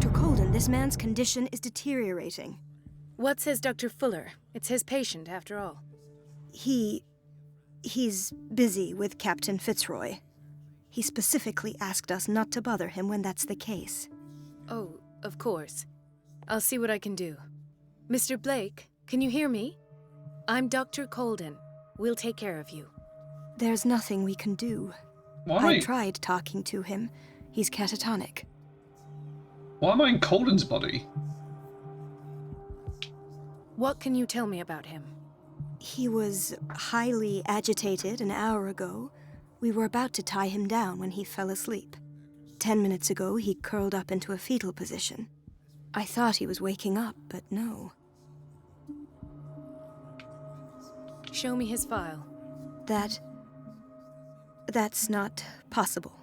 Dr. Colden, this man's condition is deteriorating. What says Dr. Fuller? It's his patient, after all. He's busy with Captain Fitzroy. He specifically asked us not to bother him when that's the case. Oh, of course. I'll see what I can do. Mr. Blake, can you hear me? I'm Dr. Colden. We'll take care of you. There's nothing we can do. Why? I tried talking to him. He's catatonic. Why am I in Colden's body? What can you tell me about him? He was highly agitated an hour ago. We were about to tie him down when he fell asleep. 10 minutes ago, he curled up into a fetal position. I thought he was waking up, but no. Show me his file. That's not possible.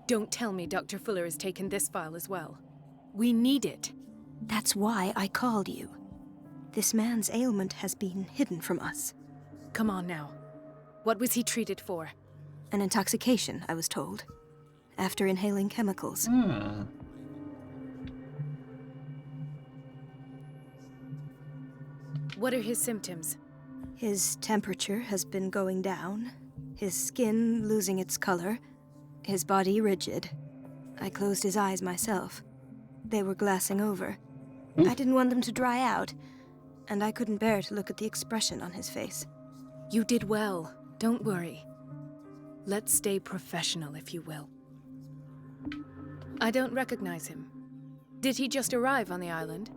Don't tell me Dr. Fuller has taken this file as well. We need it. That's why I called you. This man's ailment has been hidden from us. Come on now. What was he treated for? An intoxication, I was told. After inhaling chemicals. What are his symptoms? His temperature has been going down, his skin losing its color, his body rigid. I closed his eyes myself. They were glassing over. I didn't want them to dry out, and I couldn't bear to look at the expression on his face. You did well. Don't worry. Let's stay professional, if you will. I don't recognize him. Did he just arrive on the island?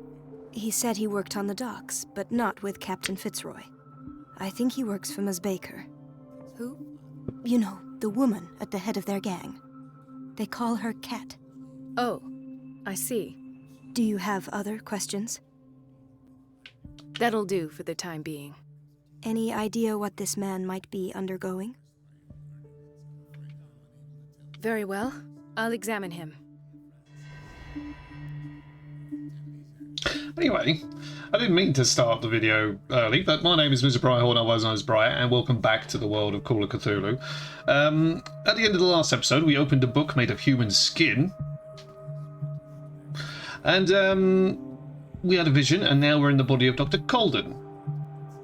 He said he worked on the docks, but not with Captain Fitzroy. I think he works for Ms. Baker. Who? You know, the woman at the head of their gang. They call her Cat. Oh, I see. Do you have other questions? That'll do for the time being. Any idea what this man might be undergoing? Very well. I'll examine him. Anyway, I didn't mean to start the video early, but my name is Mr. Briarhorn, otherwise known as Briar, and welcome back to the world of Call of Cthulhu. At the end of the last episode, we opened a book made of human skin. And we had a vision, and now we're in the body of Dr. Colden.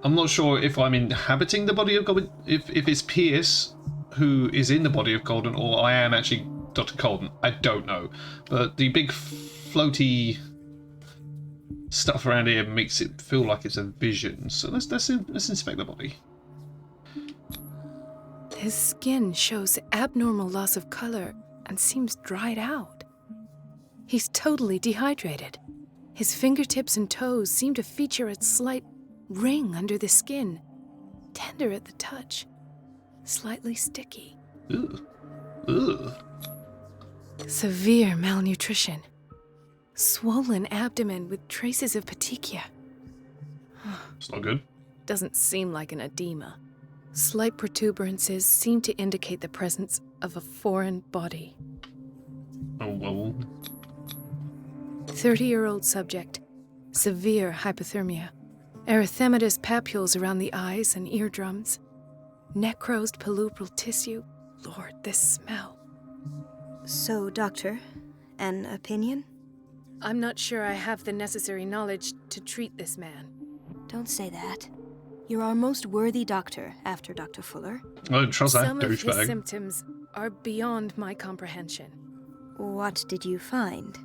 I'm not sure if I'm inhabiting the body of Colden, if it's Pierce who is in the body of Colden, or I am actually Dr. Colden. I don't know. But the big floaty stuff around here makes it feel like it's a vision. So let's inspect the body. His skin shows abnormal loss of color and seems dried out. He's totally dehydrated. His fingertips and toes seem to feature a slight ring under the skin, tender at the touch, slightly sticky. Ugh. Ugh. Severe malnutrition. Swollen abdomen with traces of petechia. It's not good. Doesn't seem like an edema. Slight protuberances seem to indicate the presence of a foreign body. Oh, well. 30-year-old subject. Severe hypothermia. Erythematous papules around the eyes and eardrums. Necrosed palpebral tissue. Lord, this smell. So, Doctor, an opinion? I'm not sure I have the necessary knowledge to treat this man. Don't say that. You're our most worthy doctor after Dr. Fuller. I don't trust that Some of his douchebag. symptoms are beyond my comprehension. What did you find?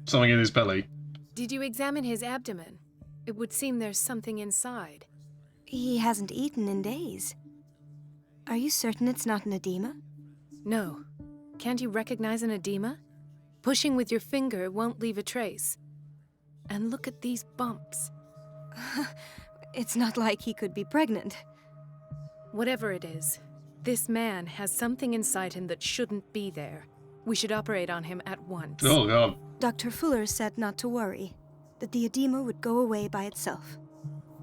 Something in his belly. Did you examine his abdomen? It would seem there's something inside. He hasn't eaten in days. Are you certain it's not an edema? No. Can't you recognize an edema? Pushing with your finger won't leave a trace. And look at these bumps. It's not like he could be pregnant. Whatever it is, this man has something inside him that shouldn't be there. We should operate on him at once. Oh, God. Dr. Fuller said not to worry, that the edema would go away by itself.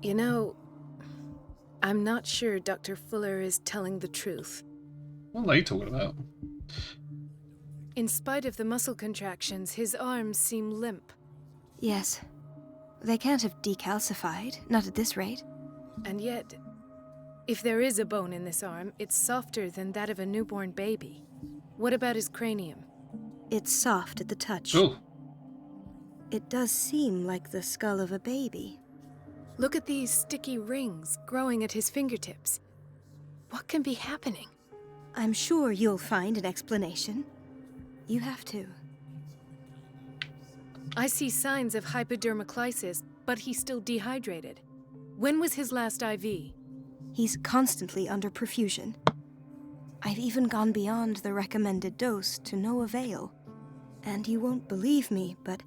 You know, I'm not sure Dr. Fuller is telling the truth. What are they talking about? In spite of the muscle contractions, his arms seem limp. Yes. They can't have decalcified, not at this rate. And yet, if there is a bone in this arm, it's softer than that of a newborn baby. What about his cranium? It's soft at the touch. Oh, It does seem like the skull of a baby. Look at these sticky rings growing at his fingertips. What can be happening? I'm sure you'll find an explanation. You have to. I see signs of hypodermoclysis, but he's still dehydrated. When was his last IV? He's constantly under perfusion. I've even gone beyond the recommended dose to no avail. And you won't believe me, but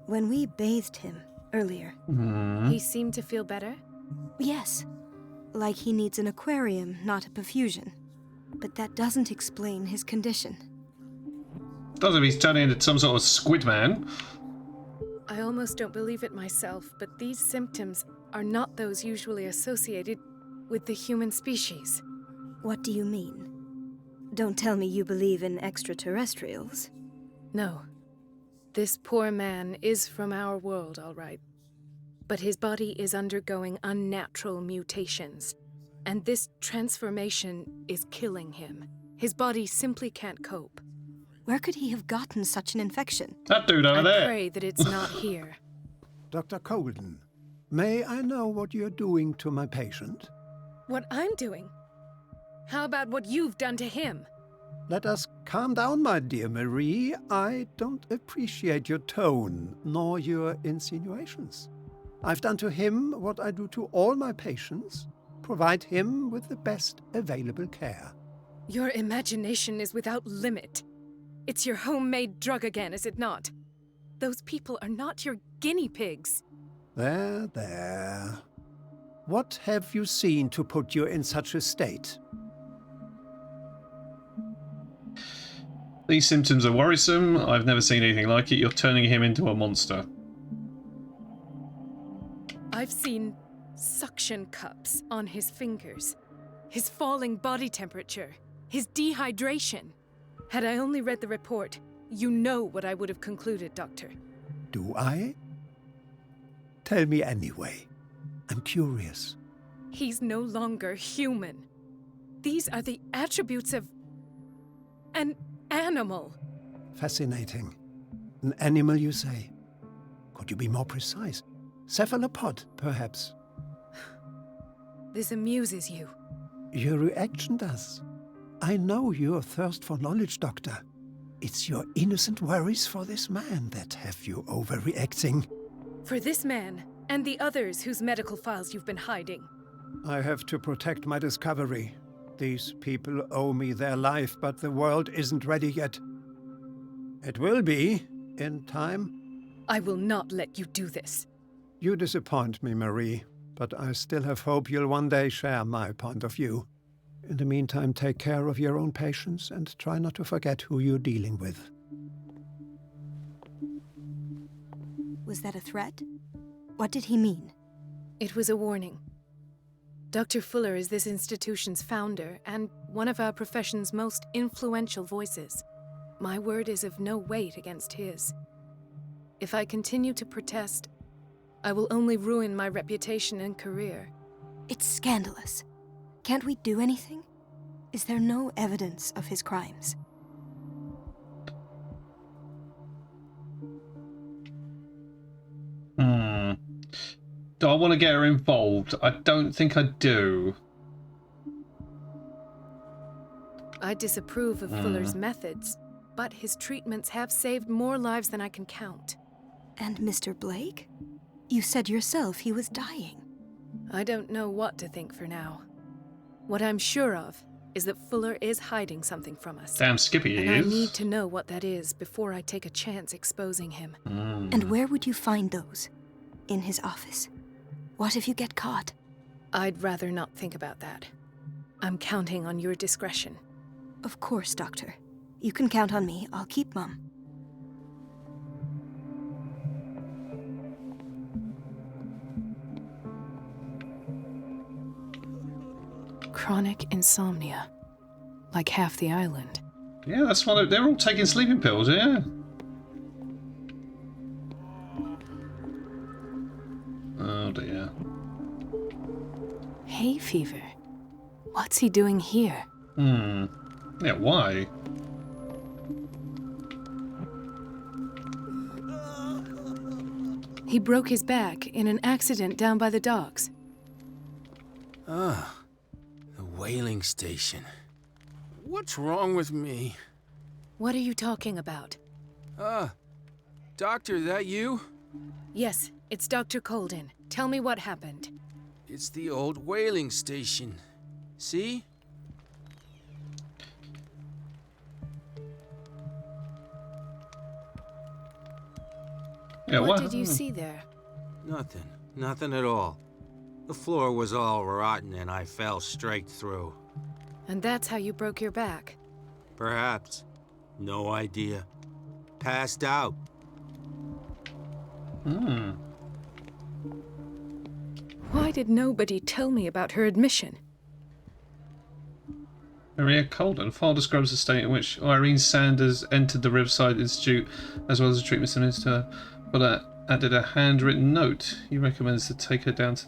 when we bathed him earlier, He seemed to feel better? yes, like he needs an aquarium, not a perfusion. But that doesn't explain his condition. doesn't he's turning into some sort of squid man? I almost don't believe it myself, but these symptoms are not those usually associated with the human species. What do you mean? Don't tell me you believe in extraterrestrials. No. This poor man is from our world, all right. But his body is undergoing unnatural mutations. And this transformation is killing him. His body simply can't cope. Where could he have gotten such an infection? That dude over I there. pray that it's not here. Dr. Colden, may I know what you're doing to my patient? What I'm doing? How about what you've done to him? Let us calm down, my dear Marie. I don't appreciate your tone, nor your insinuations. I've done to him what I do to all my patients. Provide him with the best available care. Your imagination is without limit. It's your homemade drug again, is it not? Those people are not your guinea pigs. There, there. What have you seen to put you in such a state? These symptoms are worrisome. I've never seen anything like it. You're turning him into a monster. I've seen suction cups on his fingers, his falling body temperature, his dehydration. Had I only read the report, you know what I would have concluded, Doctor. Do I? Tell me anyway. I'm curious. He's no longer human. These are the attributes of an animal. Fascinating. An animal, you say? Could you be more precise? Cephalopod, perhaps? This amuses you. Your reaction does. I know your thirst for knowledge, Doctor. It's your innocent worries for this man that have you overreacting. For this man, and the others whose medical files you've been hiding. I have to protect my discovery. These people owe me their life, but the world isn't ready yet. It will be, in time. I will not let you do this. You disappoint me, Marie, but I still have hope you'll one day share my point of view. In the meantime, take care of your own patients and try not to forget who you're dealing with. Was that a threat? What did he mean? It was a warning. Dr. Fuller is this institution's founder and one of our profession's most influential voices. My word is of no weight against his. If I continue to protest, I will only ruin my reputation and career. It's scandalous. Can't we do anything? Is there no evidence of his crimes? Do I want to get her involved? I don't think I do. I disapprove of Fuller's methods, but his treatments have saved more lives than I can count. And Mr. Blake? You said yourself he was dying. I don't know what to think for now. What I'm sure of is that Fuller is hiding something from us. Damn Skippy he And I is. need to know what that is before I take a chance exposing him. And where would you find those? In his office? What if you get caught? I'd rather not think about that. I'm counting on your discretion. Of course, Doctor. You can count on me. I'll keep Mum. Chronic insomnia. Like half the island. Yeah, that's why they're all taking sleeping pills, yeah. Oh dear. Hay fever. What's he doing here? Yeah, why? He broke his back in an accident down by the docks. Ah, the whaling station. What's wrong with me? What are you talking about? Doctor, that you? Yes, it's Dr. Colden. Tell me what happened. It's the old whaling station. See? Yeah, What did you see there? Nothing. Nothing at all. The floor was all rotten and I fell straight through. And that's how you broke your back? Perhaps. No idea. Passed out. Why did nobody tell me about her admission? Maria Colden. File describes the state in which Irene Sanders entered the Riverside Institute as well as the treatment centers to her, but added a handwritten note. He recommends to take her down to...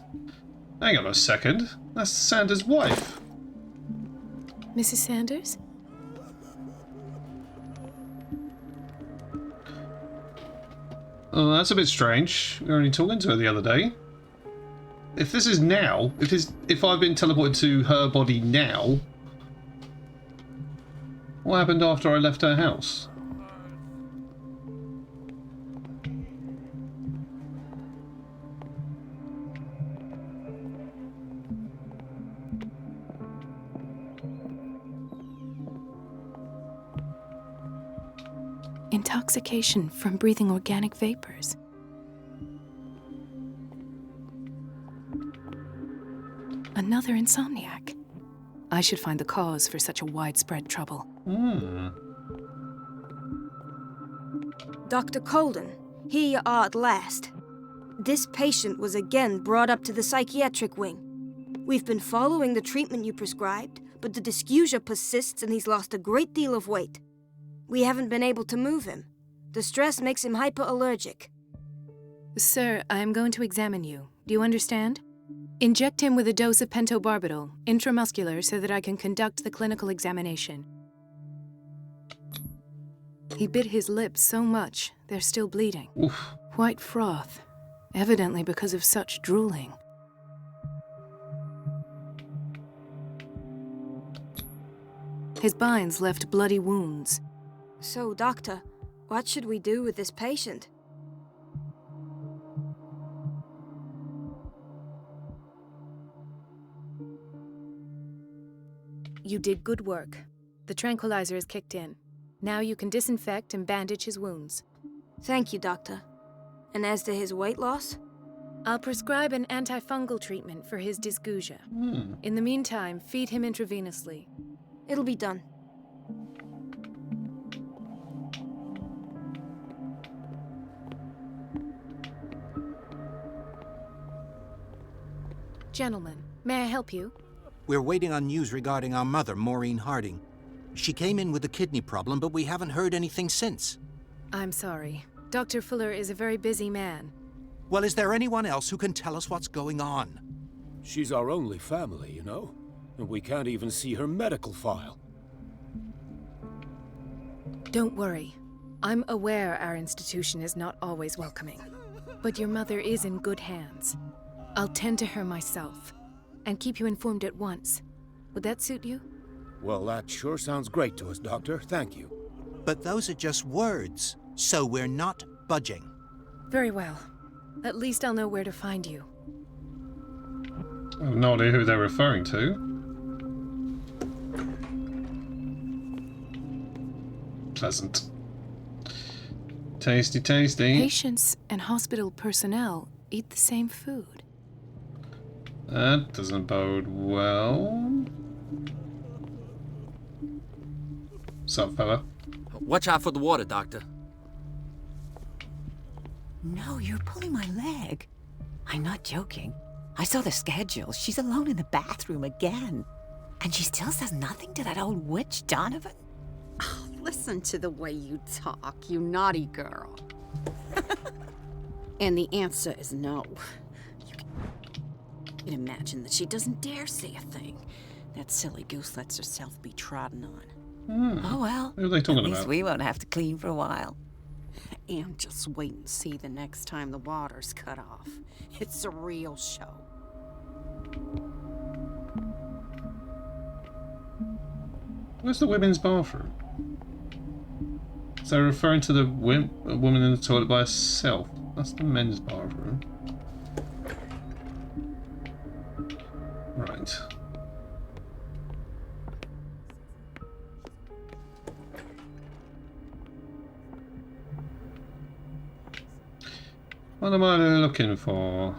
Hang on a second. That's Sanders' wife. Mrs. Sanders? Oh, that's a bit strange. We were only talking to her the other day. If this is now, if I've been teleported to her body now, what happened after I left her house? Intoxication from breathing organic vapors. Another insomniac. I should find the cause for such a widespread trouble. Dr. Colden, here you are at last. This patient was again brought up to the psychiatric wing. We've been following the treatment you prescribed, but the dysgeusia persists and he's lost a great deal of weight. We haven't been able to move him. The stress makes him hyperallergic. Sir, I am going to examine you. Do you understand? Inject him with a dose of pentobarbital, intramuscular, so that I can conduct the clinical examination. He bit his lips so much, they're still bleeding. Oof. White froth, evidently because of such drooling. His binds left bloody wounds. So, Doctor, what should we do with this patient? You did good work. The tranquilizer is kicked in. Now you can disinfect and bandage his wounds. Thank you, Doctor. And as to his weight loss? I'll prescribe an antifungal treatment for his dysgeusia. In the meantime, feed him intravenously. It'll be done. Gentlemen, may I help you? We're waiting on news regarding our mother, Maureen Harding. She came in with a kidney problem, but we haven't heard anything since. I'm sorry. Dr. Fuller is a very busy man. Well, is there anyone else who can tell us what's going on? She's our only family, you know? And we can't even see her medical file. Don't worry. I'm aware our institution is not always welcoming. But your mother is in good hands. I'll tend to her myself, and keep you informed at once. Would that suit you? Well, that sure sounds great to us, Doctor. Thank you. But those are just words, so we're not budging. Very well. At least I'll know where to find you. I have no idea who they're referring to. Pleasant. Tasty, tasty. Patients and hospital personnel eat the same food. That doesn't bode well. What's up, fella? Watch out for the water, Doctor. No, you're pulling my leg. I'm not joking. I saw the schedule. She's alone in the bathroom again. And she still says nothing to that old witch, Donovan? Oh, listen to the way you talk, you naughty girl. And the answer is no. You'd imagine that she doesn't dare say a thing. That silly goose lets herself be trodden on. Oh well. What are they talking At least about? we won't have to clean for a while. And just wait and see the next time the water's cut off. It's a real show. Where's the women's bathroom? Is that referring to the woman in the toilet by herself? That's the men's bathroom. Right. What am I looking for?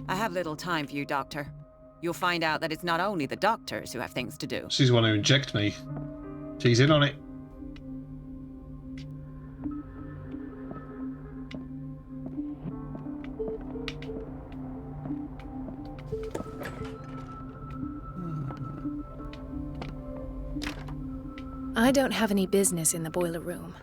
I have little time for you, Doctor. You'll find out that it's not only the doctors who have things to do. She's the one who injected me. She's in on it. I don't have any business in the boiler room.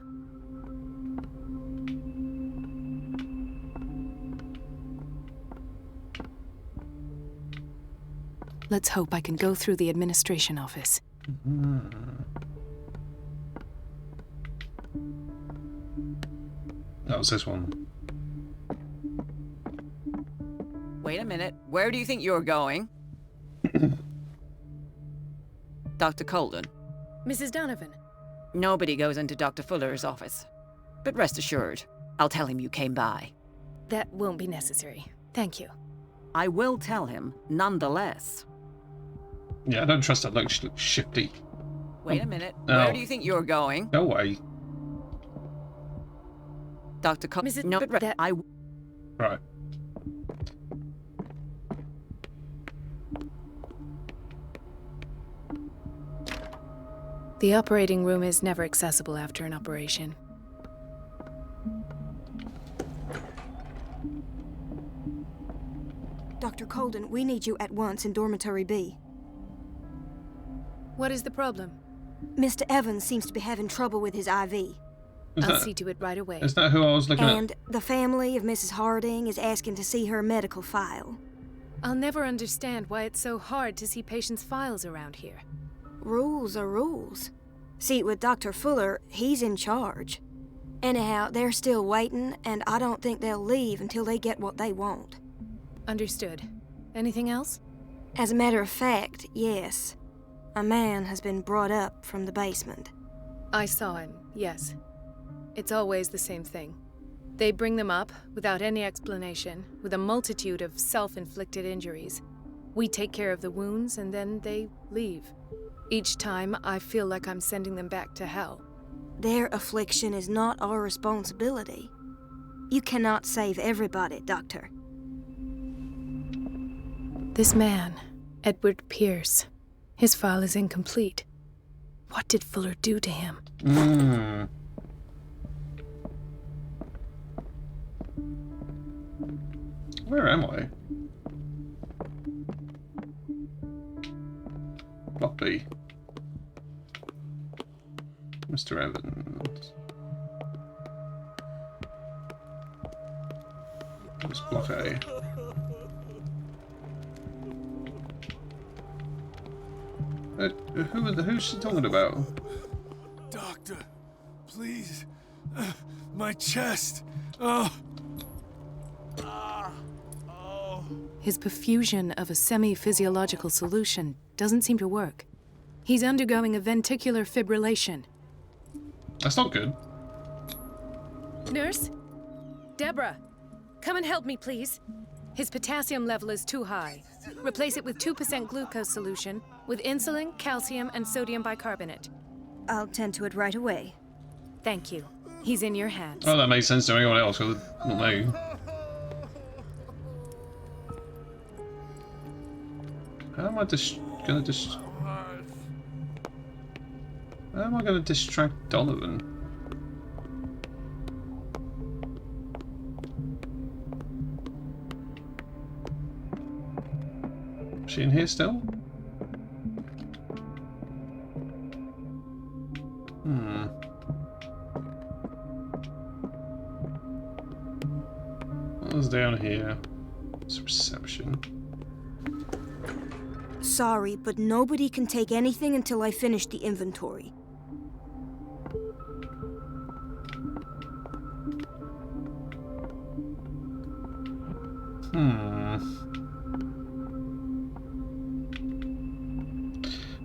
Let's hope I can go through the administration office. That was this one. Wait a minute. Where do you think you're going? Dr. Colden. Mrs. Donovan. Nobody goes into Dr. Fuller's office. But rest assured, I'll tell him you came by. That won't be necessary. Thank you. I will tell him, nonetheless. Yeah, I don't trust that look. She looks shifty. Wait a minute. Oh. Where do you think you're going? Go away. Dr. Colden. Mrs. No, but that- Right. The operating room is never accessible after an operation. Dr. Colden, we need you at once in Dormitory B. What is the problem? Mr. Evans seems to be having trouble with his IV. I'll see to it right away. Is that who I was looking And the family of Mrs. Harding is asking to see her medical file. I'll never understand why it's so hard to see patients' files around here. Rules are rules. See, with Dr. Fuller, he's in charge. Anyhow, they're still waiting, and I don't think they'll leave until they get what they want. Understood. Anything else? As a matter of fact, yes. A man has been brought up from the basement. I saw him, yes. It's always the same thing. They bring them up, without any explanation, with a multitude of self-inflicted injuries. We take care of the wounds, and then they leave. Each time, I feel like I'm sending them back to hell. Their affliction is not our responsibility. You cannot save everybody, Doctor. This man, Edward Pierce, his file is incomplete. What did Fuller do to him? Where am I? Block B. Mr. Evans. It's block A. Who's she talking about? Doctor, please. My chest. Oh. His perfusion of a semi-physiological solution doesn't seem to work. He's undergoing a ventricular fibrillation. That's not good. Nurse? Deborah, come and help me, please. His potassium level is too high. Replace it with 2% glucose solution with insulin, calcium, and sodium bicarbonate. I'll tend to it right away. Thank you. He's in your hands. Oh, that makes sense to anyone else, not me. How am I How am I gonna distract Donovan? Is she in here still? down here. It's reception. Sorry, but nobody can take anything until I finish the inventory.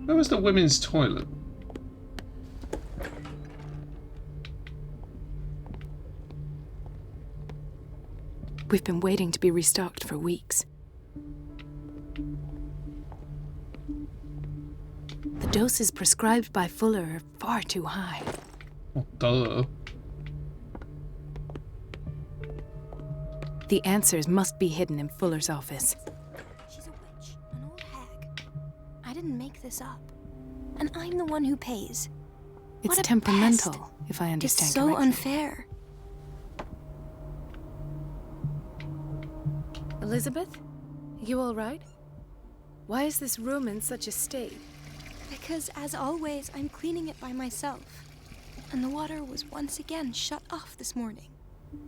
Where was the women's toilet? We've been waiting to be restocked for weeks. The doses prescribed by Fuller are far too high. Oh, duh. The answers must be hidden in Fuller's office. She's a witch, an old hag. I didn't make this up. And I'm the one who pays. It's What a temperamental, pest. if I understand It's so correctly. unfair. Elizabeth? You all right? Why is this room in such a state? Because, as always, I'm cleaning it by myself. And the water was once again shut off this morning.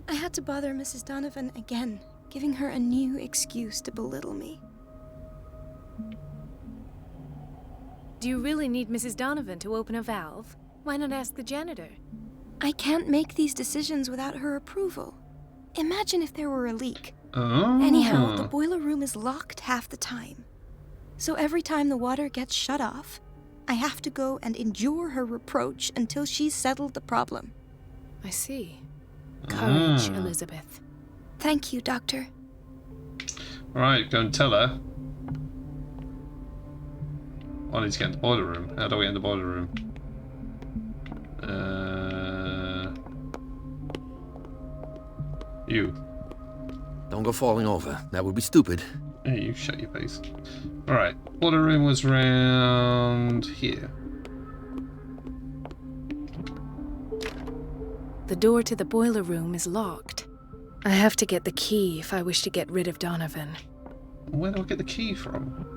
I had to bother Mrs. Donovan again, giving her a new excuse to belittle me. Do you really need Mrs. Donovan to open a valve? Why not ask the janitor? I can't make these decisions without her approval. Imagine if there were a leak. Oh. Anyhow, the boiler room is locked half the time. So every time the water gets shut off, I have to go and endure her reproach until she's settled the problem. I see. Courage, Elizabeth. Thank you, Doctor. Alright, go and tell her. I need to get in the boiler room. How do I get in the boiler room? You. Don't go falling over. That would be stupid. Hey, you shut your face. Alright, boiler room was round here. The door to the boiler room is locked. I have to get the key if I wish to get rid of Donovan. Where do I get the key from?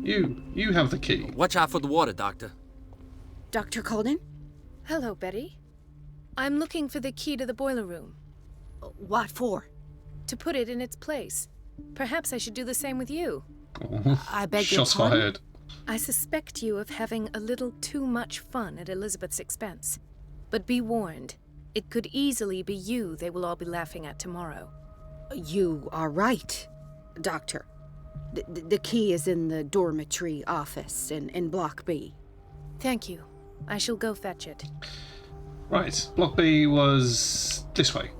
You have the key. Watch out for the water, Doctor. Dr. Colden? Hello, Betty. I'm looking for the key to the boiler room. What for? To put it in its place. Perhaps I should do the same with you. I beg your Shots pardon? fired. I suspect you of having a little too much fun at Elizabeth's expense. But be warned, it could easily be you they will all be laughing at tomorrow. You are right, Doctor. The key is in the dormitory office in Block B. Thank you. I shall go fetch it. Right, Block B was this way.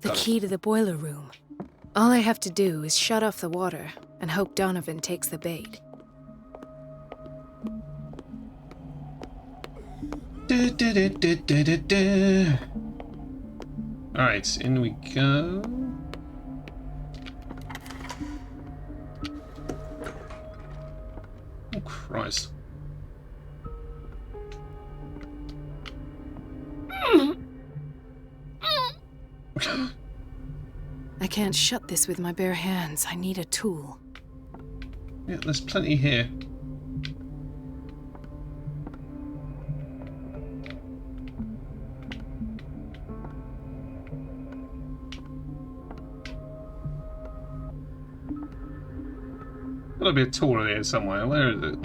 The key to the boiler room. All I have to do is shut off the water and hope Donovan takes the bait. Alright, in we go. Oh, Christ. I can't shut this with my bare hands. I need a tool. Yeah, there's plenty here. Gotta be a tool in here somewhere. Where is it?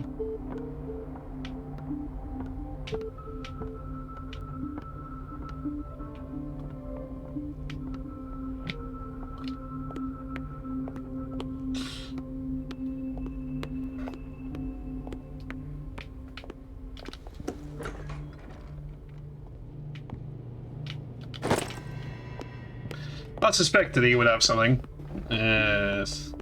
I suspected he would have something. Yes.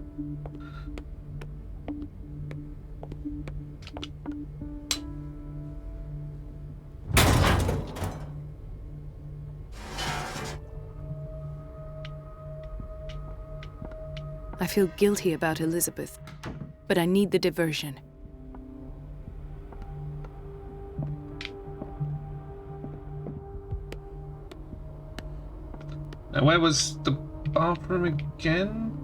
I feel guilty about Elizabeth, but I need the diversion. Now, where was the bathroom again?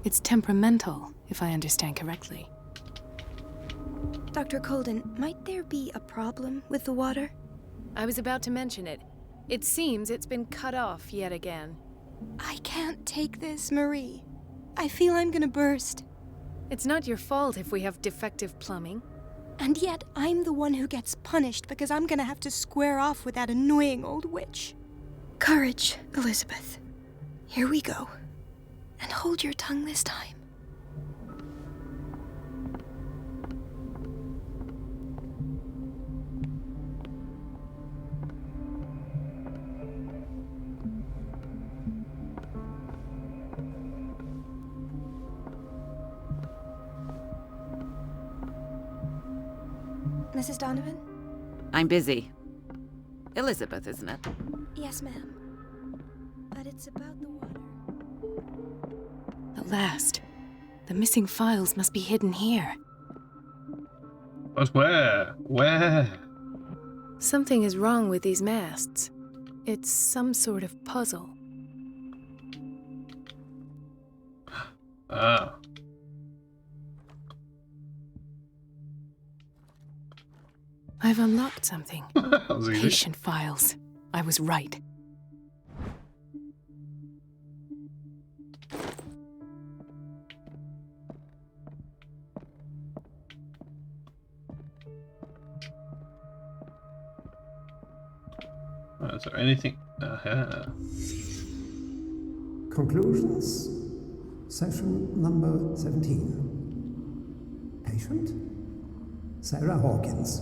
It's temperamental, if I understand correctly. Dr. Colden, might there be a problem with the water? I was about to mention it. It seems it's been cut off yet again. I can't take this, Marie. I feel I'm gonna burst. It's not your fault if we have defective plumbing. And yet, I'm the one who gets punished because I'm gonna have to square off with that annoying old witch. Courage, Elizabeth. Here we go. And hold your tongue this time. Mrs. Donovan? I'm busy. Elizabeth, isn't it? Yes, ma'am. But it's about the water. At last. The missing files must be hidden here. But where? Where? Something is wrong with these masts. It's some sort of puzzle. Ah. I've unlocked something. That was easy. Patient files. I was right. Is there anything? Conclusions. Session number 17. Patient? Sarah Hawkins.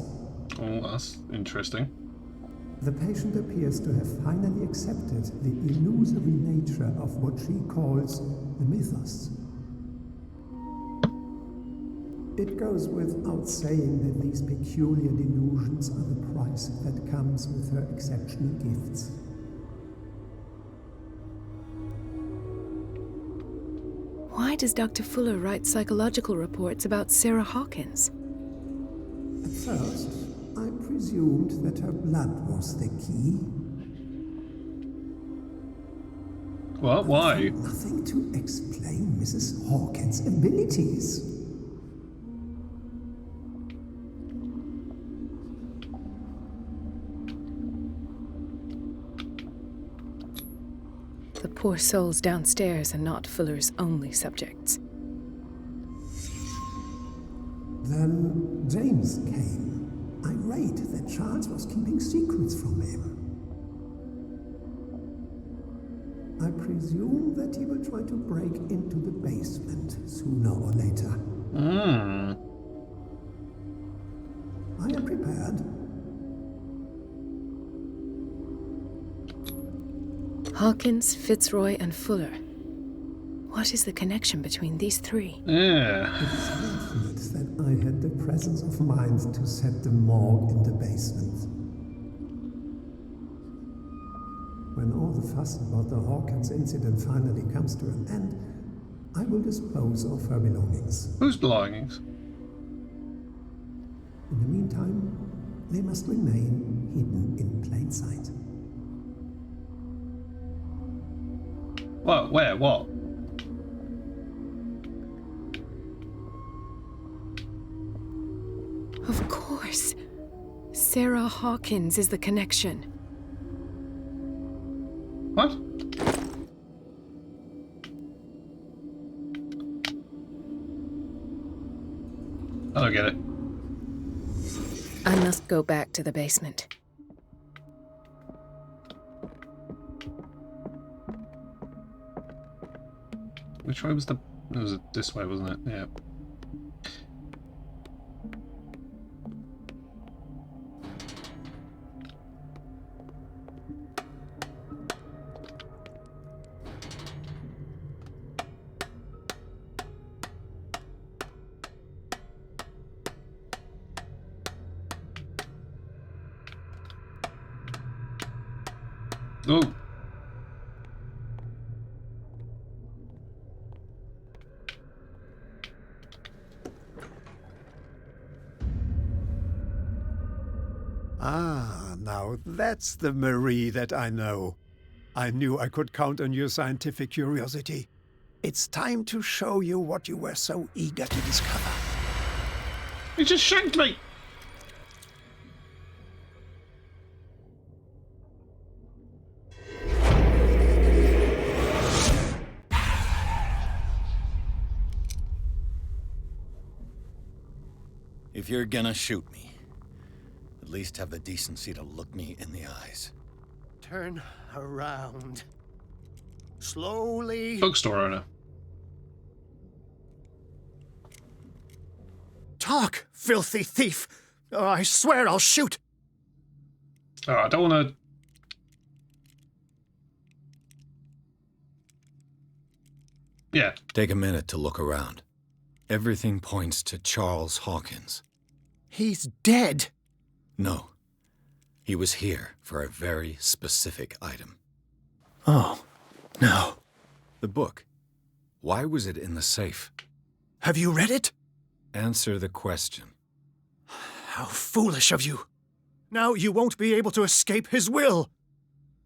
Oh, that's interesting. The patient appears to have finally accepted the illusory nature of what she calls the mythos. It goes without saying that these peculiar delusions are the price that comes with her exceptional gifts. Why does Dr. Fuller write psychological reports about Sarah Hawkins? At first, I presumed that her blood was the key. What? Why? Nothing to explain Mrs. Hawkins' abilities. The poor souls downstairs are not Fuller's only subjects. Then James came, irate that Charles was keeping secrets from him. I presume that he will try to break into the basement sooner or later. I am prepared. Hawkins, Fitzroy, and Fuller. What is the connection between these three? Yeah. It's fortunate that I had the presence of mind to set the morgue in the basement. When all the fuss about the Hawkins incident finally comes to an end, I will dispose of her belongings. Whose belongings? In the meantime, they must remain hidden in plain sight. What? Where? What? Of course. Sarah Hawkins is the connection. What? I don't get it. I must go back to the basement. Which way was the... It was this way, wasn't it? Yeah. Oh. Ah, now that's the Marie that I know. I knew I could count on your scientific curiosity. It's time to show you what you were so eager to discover. He just shanked me! If you're gonna shoot me, at least have the decency to look me in the eyes. Turn around. Slowly. Bookstore owner. Talk, filthy thief! Oh, I swear I'll shoot! Oh, I don't want to... Yeah. Take a minute to look around. Everything points to Charles Hawkins. He's dead! No. He was here for a very specific item. Oh, no. The book. Why was it in the safe? Have you read it? Answer the question. How foolish of you. Now you won't be able to escape his will.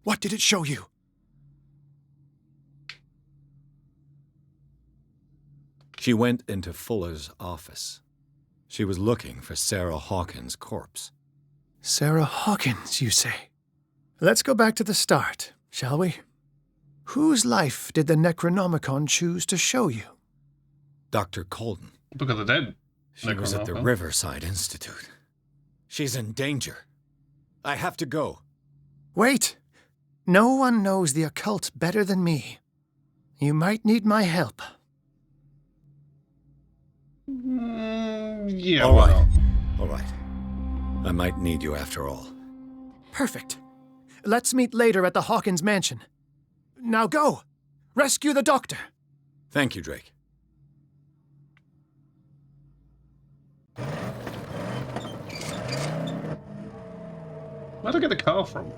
What did it show you? She went into Fuller's office. She was looking for Sarah Hawkins' corpse. Sarah Hawkins, you say? Let's go back to the start, shall we? Whose life did the Necronomicon choose to show you? Dr. Colden. Book of the Dead. She was at the Riverside Institute. She's in danger. I have to go. Wait. No one knows the occult better than me. You might need my help. Yeah, all right. All right. I might need you after all. Perfect. Let's meet later at the Hawkins mansion. Now go. Rescue the doctor. Thank you, Drake. Where'd I get the car from?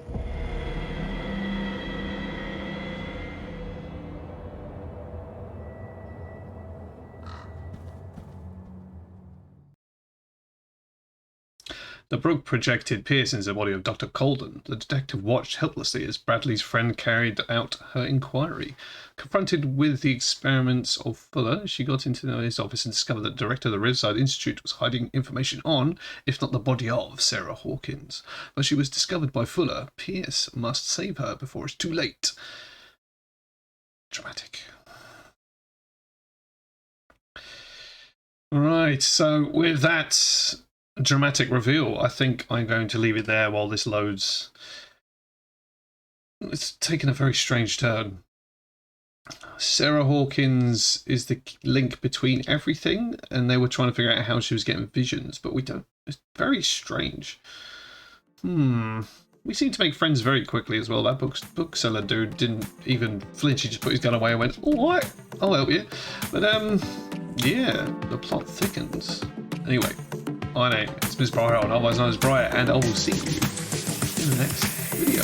The book projected Pierce into the body of Dr. Colden. The detective watched helplessly as Bradley's friend carried out her inquiry. Confronted with the experiments of Fuller, she got into his office and discovered that the director of the Riverside Institute was hiding information on, if not the body of, Sarah Hawkins. But she was discovered by Fuller. Pierce must save her before it's too late. Dramatic. Right, so with that dramatic reveal, I think I'm going to leave it there while this loads. It's taken a very strange turn. Sarah Hawkins is the link between everything, and they were trying to figure out how she was getting visions, but we don't. It's very strange. We seem to make friends very quickly as well. That bookseller dude didn't even flinch. He just put his gun away and went, "All right, I'll help you." But yeah, the plot thickens. Anyway, my name is Ms. Briar, otherwise known as Briar, and I will see you in the next video.